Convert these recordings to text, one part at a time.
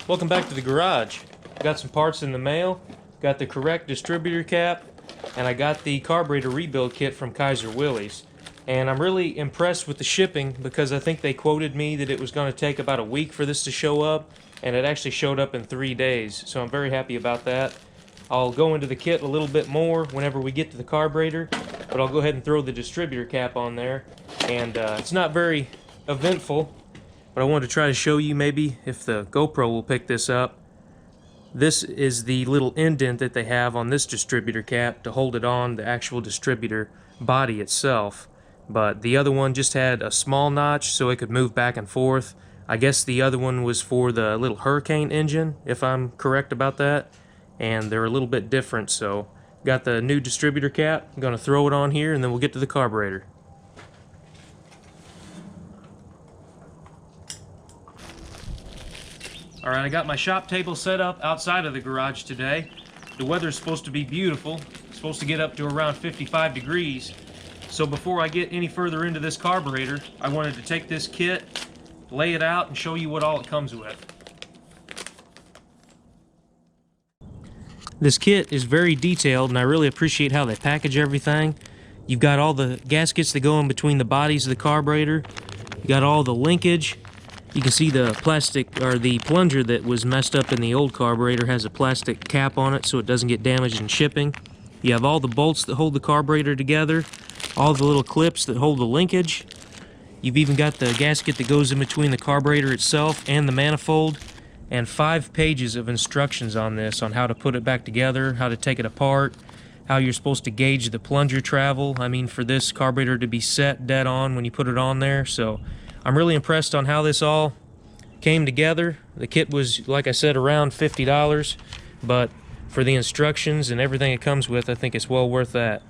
Welcome back to the garage. Got some parts in the mail, got the correct distributor cap, and I got the carburetor rebuild kit from Willys. And I'm really impressed with the shipping because I think they quoted me that it was going to take about a week for this to show up, and it actually showed up in 3 days, so I'm very happy about that. I'll go into the kit a little bit more whenever we get to the carburetor, but I'll go ahead and throw the distributor cap on there. And it's not very eventful, but I wanted to try to show you maybe if the GoPro will pick this up. This is the little indent that they have on this distributor cap to hold it on the actual distributor body itself. But the other one just had a small notch so it could move back and forth. I guess the other one was for the little Hurricane engine, if I'm correct about that. And they're a little bit different, so got the new distributor cap. I'm going to throw it on here and then we'll get to the carburetor. Alright, I got my shop table set up outside of the garage today. The weather's supposed to be beautiful. It's supposed to get up to around 55 degrees. So before I get any further into this carburetor, I wanted to take this kit, lay it out, and show you what all it comes with. This kit is very detailed, and I really appreciate how they package everything. You've got all the gaskets that go in between the bodies of the carburetor. You got all the linkage. You can see the plastic, or the plunger that was messed up in the old carburetor has a plastic cap on it so it doesn't get damaged in shipping. You have all the bolts that hold the carburetor together, all the little clips that hold the linkage. You've even got the gasket that goes in between the carburetor itself and the manifold, and 5 pages of instructions on this, on how to put it back together, how to take it apart, how you're supposed to gauge the plunger travel. I mean, for this carburetor to be set dead on when you put it on there. So I'm really impressed on how this all came together. The kit was, like I said, around $50, but for the instructions and everything it comes with, I think it's well worth that.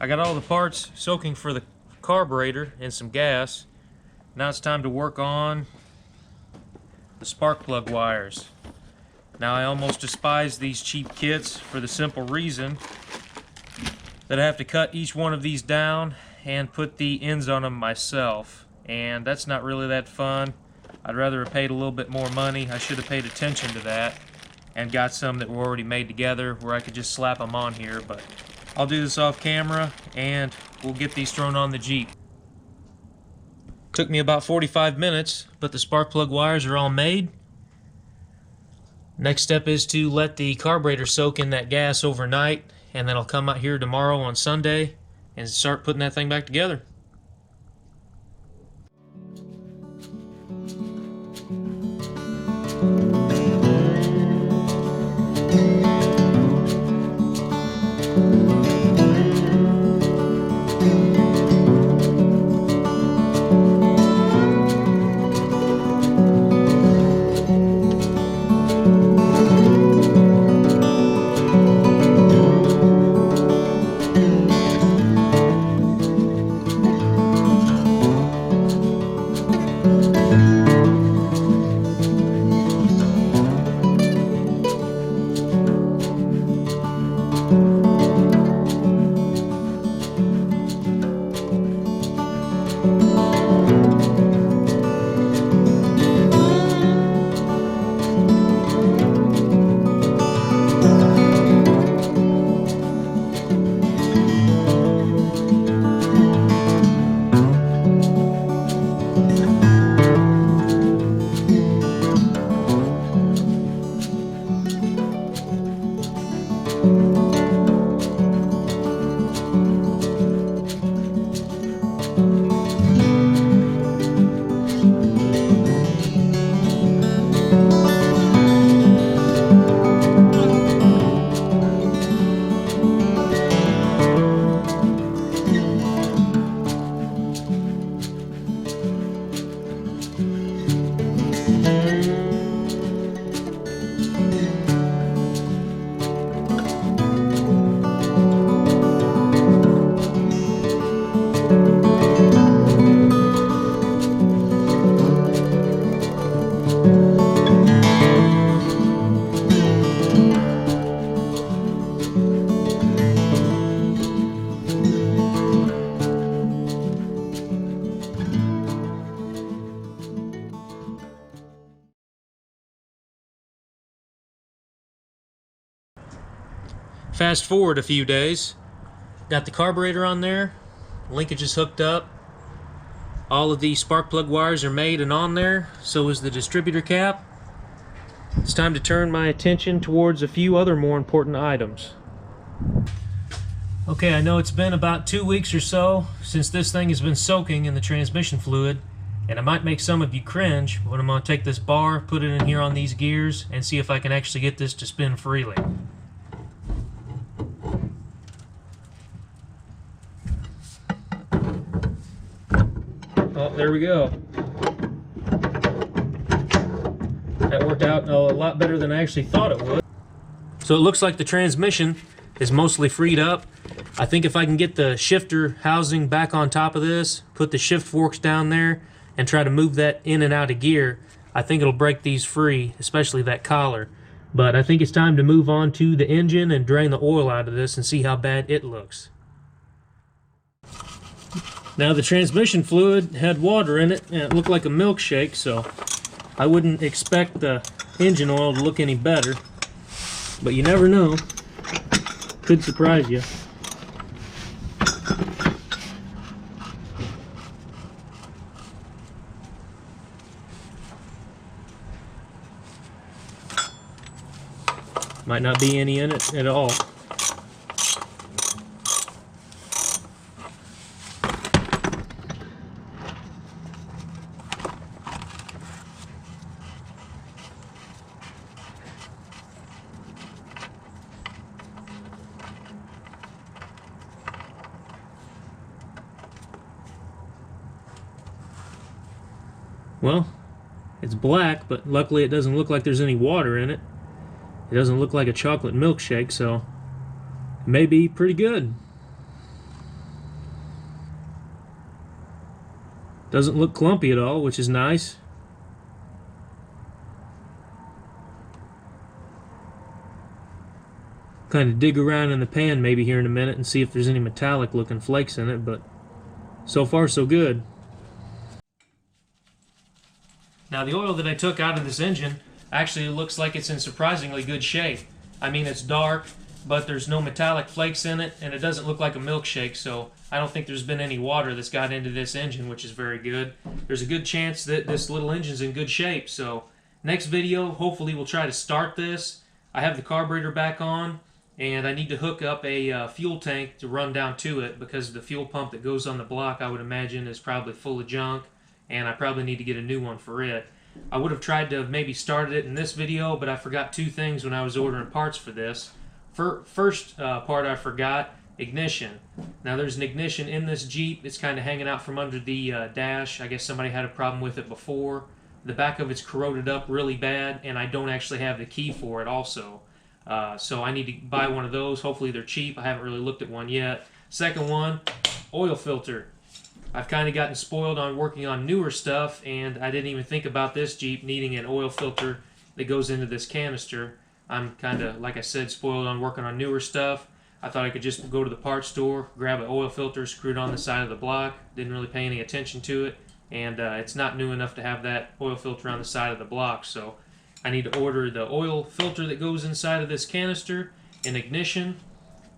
I got all the parts soaking for the carburetor and some gas. Now it's time to work on the Sparkplug wires. Now I almost despise these cheap kits for the simple reason that I have to cut each one of these down and put the ends on them myself. And that's not really that fun. I'd rather have paid a little bit more money. I should have paid attention to that and got some that were already made together where I could just slap them on here, but I'll do this off camera and we'll get these thrown on the Jeep. Took me about 45 minutes, but the Sparkplug wires are all made. Next step is to let the carburetor soak in that gas overnight, and then I'll come out here tomorrow on Sunday and start putting that thing back together. Fast forward a few days, got the carburetor on there, linkage is hooked up, all of the spark plug wires are made and on there, so is the distributor cap. It's time to turn my attention towards a few other more important items. Okay, I know it's been about 2 weeks or so since this thing has been soaking in the transmission fluid, and it might make some of you cringe, but I'm going to take this bar, put it in here on these gears, and see if I can actually get this to spin freely. Oh, there we go. That worked out a lot better than I actually thought it would. So it looks like the transmission is mostly freed up. I think if I can get the shifter housing back on top of this, put the shift forks down there, and try to move that in and out of gear, I think it'll break these free, especially that collar. But I think it's time to move on to the engine and drain the oil out of this and see how bad it looks. Now the transmission fluid had water in it, and it looked like a milkshake, so I wouldn't expect the engine oil to look any better. But you never know. Could surprise you. Might not be any in it at all. Well, it's black, but luckily it doesn't look like there's any water in it. It doesn't look like a chocolate milkshake, so it may be pretty good. Doesn't look clumpy at all, which is nice. Kind of dig around in the pan maybe here in a minute and see if there's any metallic looking flakes in it, but so far so good. Now the oil that I took out of this engine actually looks like it's in surprisingly good shape. I mean, it's dark, but there's no metallic flakes in it, and it doesn't look like a milkshake, so I don't think there's been any water that's got into this engine, which is very good. There's a good chance that this little engine's in good shape, so next video, hopefully we'll try to start this. I have the carburetor back on, and I need to hook up a fuel tank to run down to it, because the fuel pump that goes on the block, I would imagine, is probably full of junk, and I probably need to get a new one for it. I would have tried to have maybe started it in this video, but I forgot two things when I was ordering parts for this. First part I forgot, ignition. Now there's an ignition in this Jeep. It's kind of hanging out from under the dash. I guess somebody had a problem with it before. The back of it's corroded up really bad, and I don't actually have the key for it also. So I need to buy one of those. Hopefully they're cheap. I haven't really looked at one yet. Second one, oil filter. I've kind of gotten spoiled on working on newer stuff, and I didn't even think about this Jeep needing an oil filter that goes into this canister. I'm kind of, like I said, spoiled on working on newer stuff. I thought I could just go to the parts store, grab an oil filter, screw it on the side of the block. Didn't really pay any attention to it, and it's not new enough to have that oil filter on the side of the block, so I need to order the oil filter that goes inside of this canister, an ignition,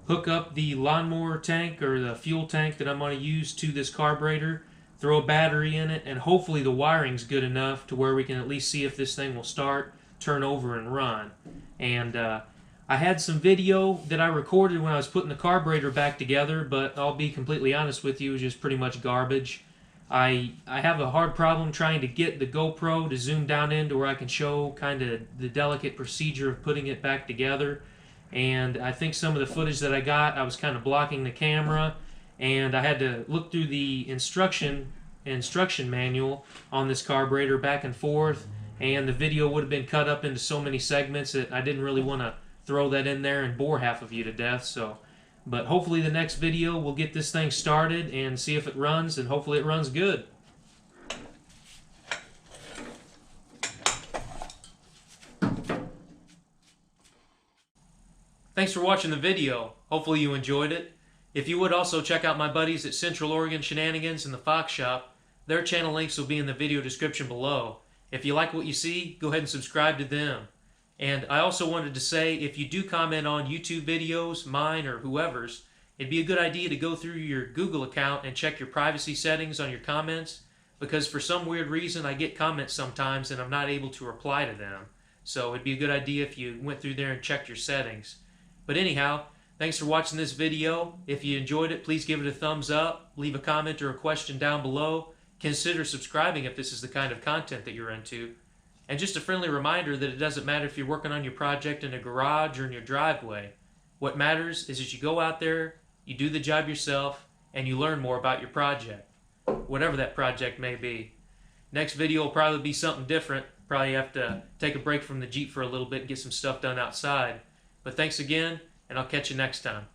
hook up the lawnmower tank or the fuel tank that I'm going to use to this carburetor, throw a battery in it, and hopefully the wiring's good enough to where we can at least see if this thing will start, turn over, and run. And I had some video that I recorded when I was putting the carburetor back together, but I'll be completely honest with you, it was just pretty much garbage. I have a hard problem trying to get the GoPro to zoom down in to where I can show kind of the delicate procedure of putting it back together. And I think some of the footage that I got, I was kind of blocking the camera, and I had to look through the instruction manual on this carburetor back and forth, and the video would have been cut up into so many segments that I didn't really want to throw that in there and bore half of you to death. So, but hopefully the next video we'll get this thing started and see if it runs, and hopefully it runs good. Thanks for watching the video. Hopefully you enjoyed it. If you would also check out my buddies at Central Oregon Shenanigans and the Fox Shop. Their channel links will be in the video description below. If you like what you see, go ahead and subscribe to them. And I also wanted to say, if you do comment on YouTube videos, mine or whoever's, it'd be a good idea to go through your Google account and check your privacy settings on your comments, because for some weird reason I get comments sometimes and I'm not able to reply to them. So it'd be a good idea if you went through there and checked your settings. But anyhow, thanks for watching this video. If you enjoyed it, please give it a thumbs up, leave a comment or a question down below. Consider subscribing if this is the kind of content that you're into. And just a friendly reminder that it doesn't matter if you're working on your project in a garage or in your driveway. What matters is that you go out there, you do the job yourself, and you learn more about your project, whatever that project may be. Next video will probably be something different. Probably have to take a break from the Jeep for a little bit and get some stuff done outside. But thanks again, and I'll catch you next time.